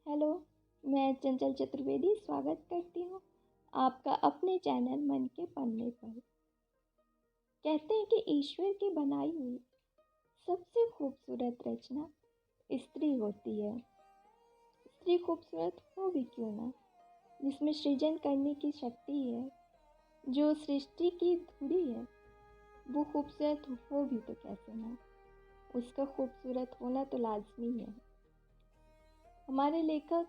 Hello, मैं चंचल चतुर्वेदी स्वागत करती हूँ आपका अपने चैनल मन के पन्ने पर। कहते हैं कि ईश्वर की बनाई हुई सबसे खूबसूरत रचना स्त्री होती है। स्त्री खूबसूरत हो भी क्यों ना, जिसमें सृजन करने की शक्ति है, जो सृष्टि की धुरी है, वो खूबसूरत हो भी तो कैसे ना। उसका खूबसूरत होना तो लाजमी है। हमारे लेखक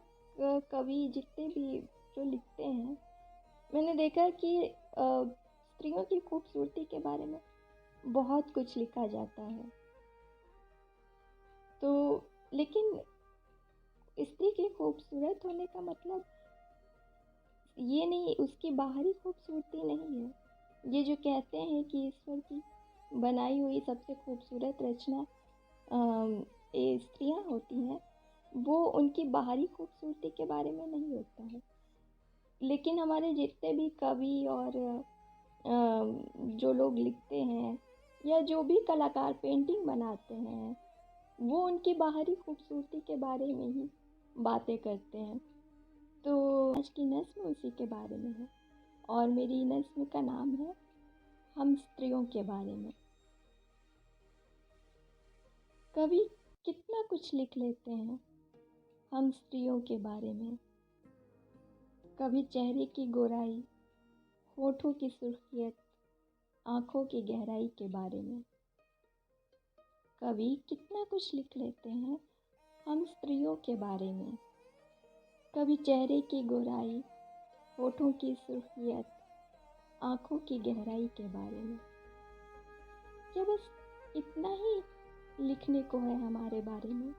कवि जितने भी जो लिखते हैं, मैंने देखा कि स्त्रियों की खूबसूरती के बारे में बहुत कुछ लिखा जाता है। तो लेकिन स्त्री के खूबसूरत होने का मतलब ये नहीं, उसकी बाहरी खूबसूरती नहीं है। ये जो कहते हैं कि ईश्वर की बनाई हुई सबसे खूबसूरत रचना ये स्त्रियां होती हैं, वो उनकी बाहरी खूबसूरती के बारे में नहीं होता है। लेकिन हमारे जितने भी कवि और जो लोग लिखते हैं या जो भी कलाकार पेंटिंग बनाते हैं, वो उनकी बाहरी खूबसूरती के बारे में ही बातें करते हैं। तो आज की नस्म उसी के बारे में है और मेरी नस्म का नाम है हम स्त्रियों के बारे में। कवि कितना कुछ लिख लेते हैं हम स्त्रियों के बारे में। कभी चेहरे की गोराई, होठों की सुर्खियत, आँखों की गहराई के बारे में। कवि कितना कुछ लिख लेते हैं हम स्त्रियों के बारे में। कभी चेहरे की गोराई, होठों की सुर्खियत, आँखों की गहराई के बारे में। क्या बस इतना ही लिखने को है हमारे बारे में?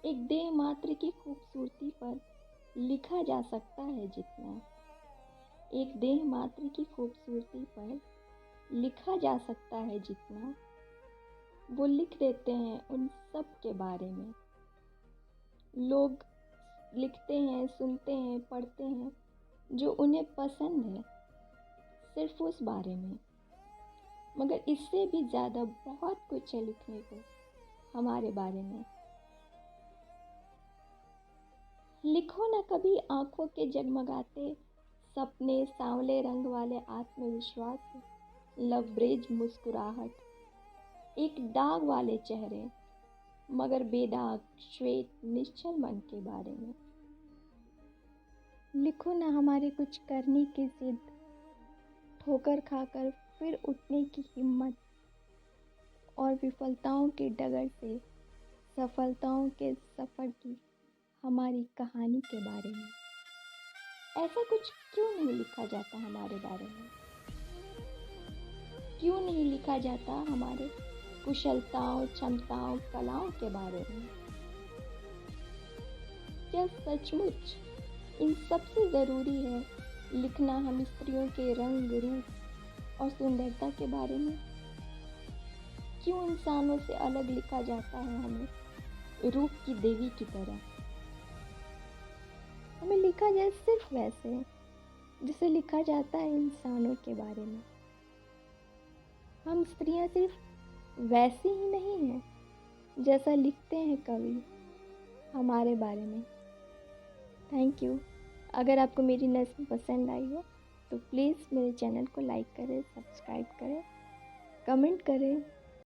एक देह मात्र की खूबसूरती पर लिखा जा सकता है जितना, एक देह मात्र की खूबसूरती पर लिखा जा सकता है जितना, वो लिख देते हैं उन सब के बारे में। लोग लिखते हैं, सुनते हैं, पढ़ते हैं जो उन्हें पसंद है, सिर्फ उस बारे में। मगर इससे भी ज़्यादा बहुत कुछ है लिखने को हमारे बारे में। लिखो ना कभी आँखों के जगमगाते सपने, सांवले रंग वाले आत्मविश्वास, लबरेज मुस्कुराहट, एक दाग वाले चेहरे मगर बेदाग श्वेत निश्चल मन के बारे में। लिखो ना हमारे कुछ करने की जिद, ठोकर खाकर फिर उठने की हिम्मत और विफलताओं की डगर से सफलताओं के सफ़र की हमारी कहानी के बारे में। ऐसा कुछ क्यों नहीं लिखा जाता हमारे बारे में? क्यों नहीं लिखा जाता हमारे कुशलताओं, क्षमताओं, कलाओं के बारे में? क्या सचमुच इन सबसे ज़रूरी है लिखना हम स्त्रियों के रंग, रूप और सुंदरता के बारे में? क्यों इंसानों से अलग लिखा जाता है हमें रूप की देवी की तरह? हमें लिखा जाए सिर्फ वैसे जिसे लिखा जाता है इंसानों के बारे में। हम स्त्रियां सिर्फ वैसी ही नहीं हैं जैसा लिखते हैं कवि हमारे बारे में। Thank you. अगर आपको मेरी नस्म पसंद आई हो तो प्लीज़ मेरे चैनल को लाइक करें, सब्सक्राइब करें, कमेंट करें।